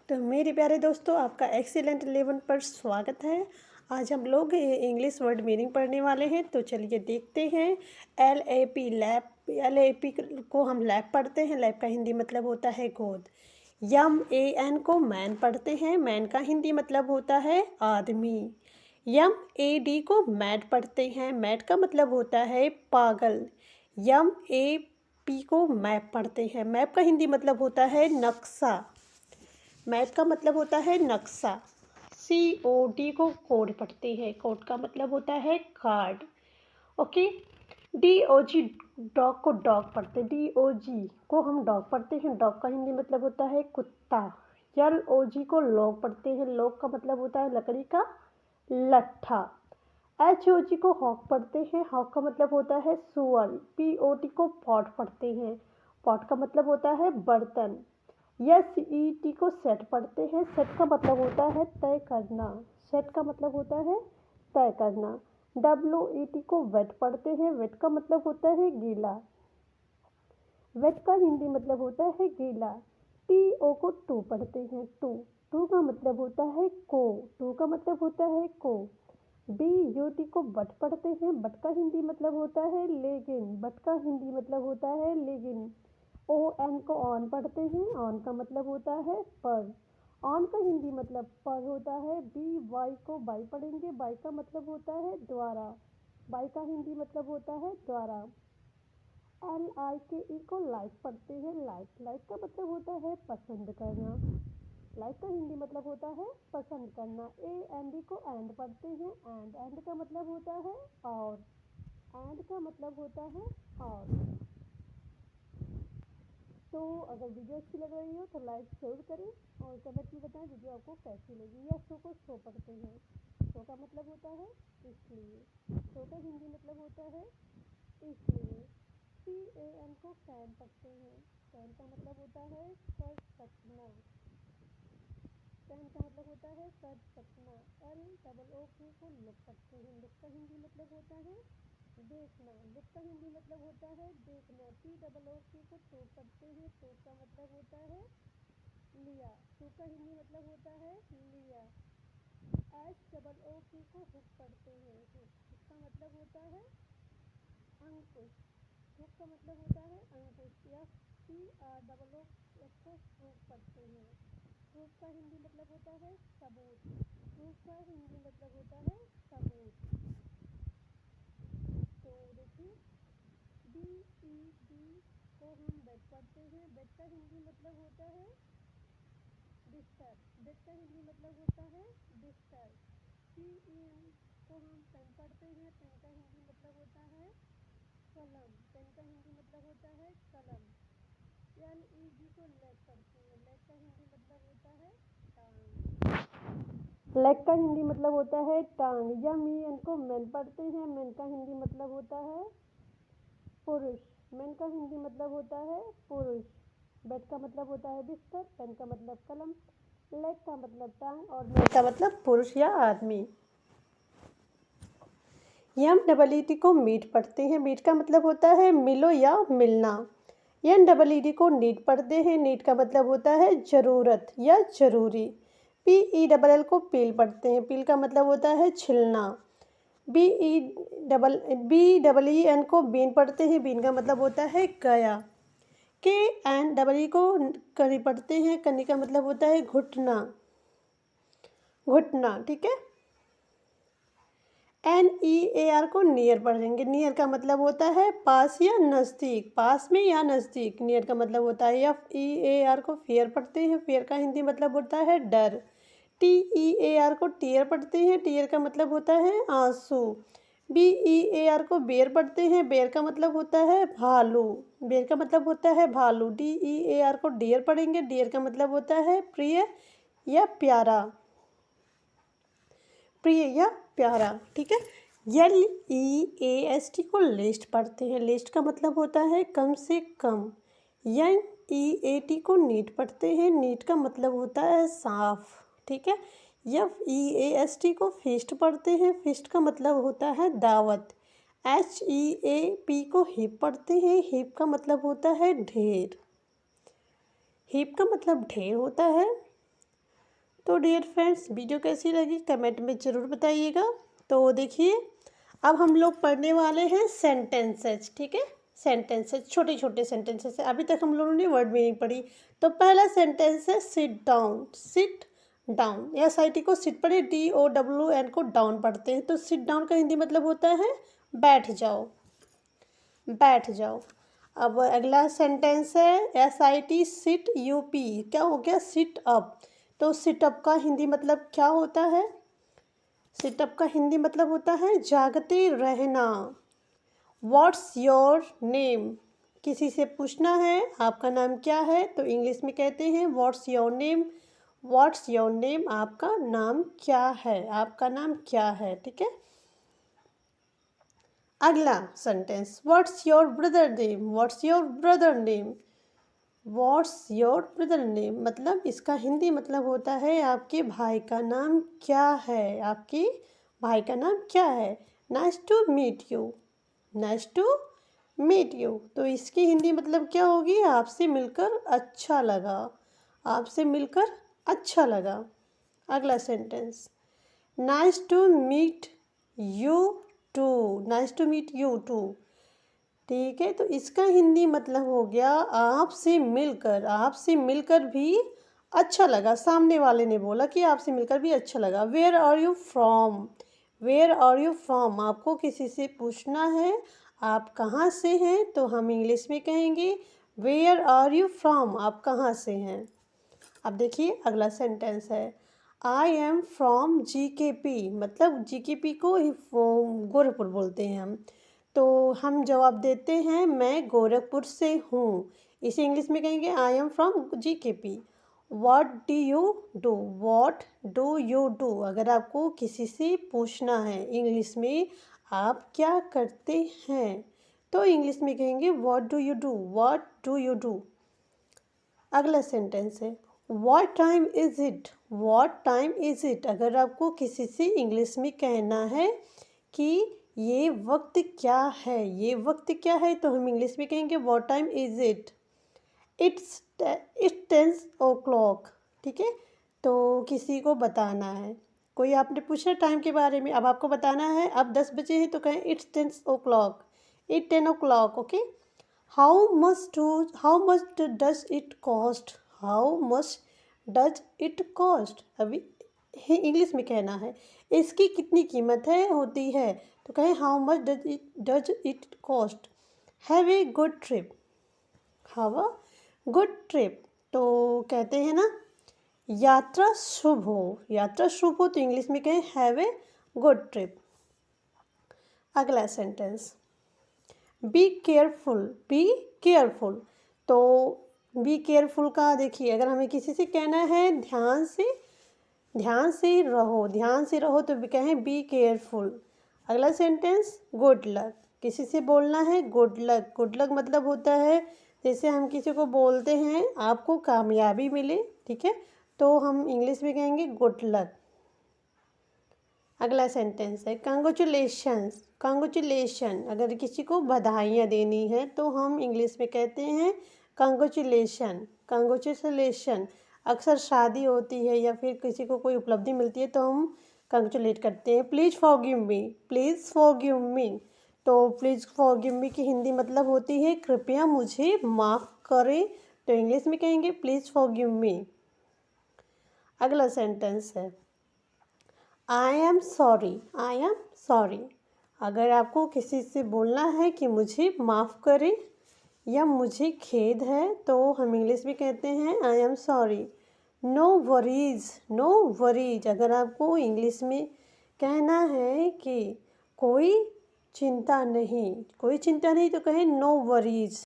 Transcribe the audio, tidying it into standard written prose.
तो मेरे प्यारे दोस्तों, आपका एक्सीलेंट 11 पर स्वागत है। आज हम लोग इंग्लिश वर्ड मीनिंग पढ़ने वाले हैं। तो चलिए देखते हैं। LAP लैप, LAP को हम लैप पढ़ते हैं। लैप का हिंदी मतलब होता है गोद। MAN को मैन पढ़ते हैं। मैन का हिंदी मतलब होता है आदमी। MAD को मैड पढ़ते हैं। मैड का मतलब होता है पागल। MAP को मैप पढ़ते हैं। मैप का हिंदी मतलब होता है नक्शा। मैप का मतलब होता है नक्शा। COD को कोड पढ़ते हैं। कोड का मतलब होता है कार्ड। ओके। DOG डॉग को डॉग पढ़ते हैं। DOG को हम डॉग पढ़ते हैं। डॉग का हिंदी मतलब होता है कुत्ता। LOG को लॉग पढ़ते हैं। लॉग का मतलब होता है लकड़ी का लट्ठा। HOG को हॉक पढ़ते हैं। हॉक का मतलब होता है सुअर। POT को पॉट पढ़ते हैं। पॉट का मतलब होता है बर्तन। SET को सेट पढ़ते हैं। सेट का मतलब होता है तय करना। सेट का मतलब होता है तय करना। WET को वेट पढ़ते हैं। वेट का मतलब होता है गीला। वेट का हिंदी मतलब होता है गीला। TO को टू पढ़ते हैं। टू टू का मतलब होता है को। टू का मतलब होता है को। BUT को बट पढ़ते हैं। बट का हिंदी मतलब होता है लेगिन। बट का हिंदी मतलब होता है लेगिन। ON को ऑन पढ़ते हैं। ऑन का मतलब होता है पर। ऑन का हिंदी मतलब पर होता है। BY को बाई पढ़ेंगे। बाई का मतलब होता है द्वारा। बाई का हिंदी मतलब होता है द्वारा। LIKE को लाइक पढ़ते हैं। लाइक लाइक का मतलब होता है पसंद करना। लाइक का हिंदी मतलब होता है पसंद करना। AND को एंड पढ़ते हैं। एंड का मतलब होता है और। एंड का मतलब होता है और। तो अगर वीडियो अच्छी लग रही हो तो लाइक जरूर करें और कमेंट में बताएं वीडियो आपको कैसी लगी। या शो को शो पढ़ते हैं। शो का मतलब होता है इसलिए। शो का हिंदी मतलब होता है इसलिए। CAN को कैन पढ़ते हैं। कैन का मतलब होता है कर सकना। कैन का मतलब होता है कर सकना। LOOK को लुक पढ़ते हैं। लुक का हिंदी मतलब होता है देखना। लुक का हिंदी मतलब होता है देखना। TOOK को टूक पढ़ते हैं। टूक का मतलब होता है लिया। टूक का हिंदी मतलब होता है लिया। HOOK को हुक पढ़ते हैं। हुक इसका मतलब होता है अंकुश। हुक का मतलब होता है अंकुश। FROOF को प्रूफ पढ़ते हैं। प्रूफ का हिंदी मतलब होता है सबूत। प्रूफ का हिंदी मतलब होता है सबूत। तो देखिए, BED को हम बेड पढ़ते हैं। बेड का हिंदी मतलब होता है बिस्तर। बेड का हिंदी मतलब होता है बिस्तर। PEN को हम पेन पढ़ते हैं। पेन का हिंदी मतलब होता है कलम। पेन का हिंदी मतलब होता है कलम। LEG को लेग पढ़ते हैं। लेग का हिंदी मतलब होता है टांग। लेग का हिंदी मतलब होता है टांग। MEN को मैन पढ़ते हैं। मैन का हिंदी मतलब होता है पुरुष। मैन का हिंदी मतलब होता है पुरुष। बेड का मतलब होता है बिस्तर। पेन का मतलब कलम। लेग का मतलब टांग और मैन का मतलब पुरुष या आदमी। MEET को मीट पढ़ते हैं। मीट का मतलब होता है मिलो या मिलना। NEED को नीड पढ़ते हैं। नीड का मतलब होता है ज़रूरत या ज़रूरी। PELL को पील पढ़ते हैं। पील का मतलब होता है छिलना। BEEN को बीन पढ़ते हैं। बीन का मतलब होता है गया। KNEE को कनी पढ़ते हैं। कनी का मतलब होता है घुटना। घुटना, ठीक है। NEAR को नियर पढ़ेंगे। नियर का मतलब होता है पास या नज़दीक, पास में या नज़दीक। नियर का मतलब होता है। FEAR को फेयर पढ़ते हैं। फेयर का हिंदी मतलब होता है डर। TEAR को टीयर पढ़ते हैं। टीयर का मतलब होता है आंसू। BEAR को बेर पढ़ते हैं। बेर का मतलब होता है भालू। बेर का मतलब होता है भालू। DEAR को डियर पढ़ेंगे। डियर का मतलब होता है प्रिय या प्यारा। प्रिय या प्यारा, ठीक है। LEAST को लिस्ट पढ़ते हैं। लिस्ट का मतलब होता है कम से कम। NEAT को नीट पढ़ते हैं। नीट का मतलब होता है साफ, ठीक है। FEAST को फीस्ट पढ़ते हैं। फीस्ट का मतलब होता है दावत। HEAP को हिप पढ़ते हैं। हिप का मतलब होता है ढेर। हिप का मतलब ढेर होता है। तो डियर फ्रेंड्स, वीडियो कैसी लगी कमेंट में ज़रूर बताइएगा। तो देखिए, अब हम लोग पढ़ने वाले हैं सेंटेंसेस, ठीक है। सेंटेंसेस, छोटे छोटे सेंटेंसेस है। अभी तक हम लोगों ने वर्ड मीनिंग पढ़ी। तो पहला सेंटेंस है sit down. Sit down, SIT को सिट पढ़े, DOWN को डाउन पढ़ते हैं। तो सिट डाउन का हिंदी मतलब होता है बैठ जाओ, बैठ जाओ। अब अगला सेंटेंस है SIT सिट UP, क्या हो गया सिट अप। तो सिट अप का हिंदी मतलब क्या होता है? सिटअप का हिंदी मतलब होता है जागते रहना। व्हाट्स योर नेम, किसी से पूछना है आपका नाम क्या है, तो इंग्लिश में कहते हैं what's your name. What's your name, आपका नाम क्या है, आपका नाम क्या है, ठीक है। अगला sentence, what's your brother name. What's your brother name, what's your brother name मतलब इसका हिंदी मतलब होता है आपके भाई का नाम क्या है, आपके भाई का नाम क्या है। Nice to meet you, nice to meet you, तो इसकी हिंदी मतलब क्या होगी? आपसे मिलकर अच्छा लगा, आपसे मिलकर अच्छा लगा। अगला sentence, nice to meet you too. Nice to meet you too, ठीक है। तो इसका हिंदी मतलब हो गया आपसे मिलकर, आपसे मिलकर भी अच्छा लगा। सामने वाले ने बोला कि आपसे मिलकर भी अच्छा लगा। Where are you from, where are you from, आपको किसी से पूछना है आप कहाँ से हैं, तो हम इंग्लिश में कहेंगे वेयर आर यू फ्रॉम, आप कहाँ से हैं। अब देखिए अगला सेंटेंस है आई एम फ्रॉम GKP, मतलब GKP को गोरखपुर बोलते हैं हम। तो हम जवाब देते हैं मैं गोरखपुर से हूँ। इसे इंग्लिश में कहेंगे I am from GKP। What do you do, what do you do, अगर आपको किसी से पूछना है इंग्लिश में आप क्या करते हैं, तो इंग्लिश में कहेंगे what do you do, what do you do. अगला सेंटेंस है what time is it. What time is it, अगर आपको किसी से इंग्लिश में कहना है कि ये वक्त क्या है, ये वक्त क्या है, तो हम इंग्लिश में कहेंगे what time is it. It's 10 o'clock, ठीक है। तो किसी को बताना है, कोई आपने पूछा टाइम के बारे में, अब आपको बताना है अब 10 बजे हैं, तो कहें it's 10 o'clock, it 10 o'clock, okay. How much does it cost, how much does it cost, अभी इंग्लिश में कहना है इसकी कितनी कीमत है होती है, तो कहें how much does it cost. Have a good trip, have a good trip, तो कहते हैं ना यात्रा शुभ हो, यात्रा शुभ हो, तो इंग्लिश में कहें हैव ए गुड ट्रिप। अगला sentence be careful, be careful, तो बी केयरफुल का देखिए अगर हमें किसी से कहना है ध्यान से, ध्यान से रहो, ध्यान से रहो, तो भी कहें बी केयरफुल। अगला सेंटेंस गुड लक, किसी से बोलना है गुड लक। गुड लक मतलब होता है जैसे हम किसी को बोलते हैं आपको कामयाबी मिले, ठीक है, तो हम इंग्लिश में कहेंगे गुड लक। अगला सेंटेंस है कंग्रेचुलेशंस। कंग्रेचुलेशन, अगर किसी को बधाइयाँ देनी है तो हम इंग्लिश में कहते हैं कंग्रेचुलेशन, कंग्रेचुलेशन। अक्सर शादी होती है या फिर किसी को कोई उपलब्धि मिलती है तो हम कंग्रेचुलेट करते हैं। Please forgive me, please forgive me, तो प्लीज़ फॉरगिव मी की हिंदी मतलब होती है कृपया मुझे माफ़ करें, तो इंग्लिश में कहेंगे प्लीज़ फॉरगिव मी। अगला सेंटेंस है आई am sorry, I am sorry, अगर आपको किसी से बोलना है कि मुझे माफ़ करें या मुझे खेद है, तो हम इंग्लिश में कहते हैं I am sorry. No worries, no worries, अगर आपको इंग्लिश में कहना है कि कोई चिंता नहीं, कोई चिंता नहीं, तो कहें नो वरीज़।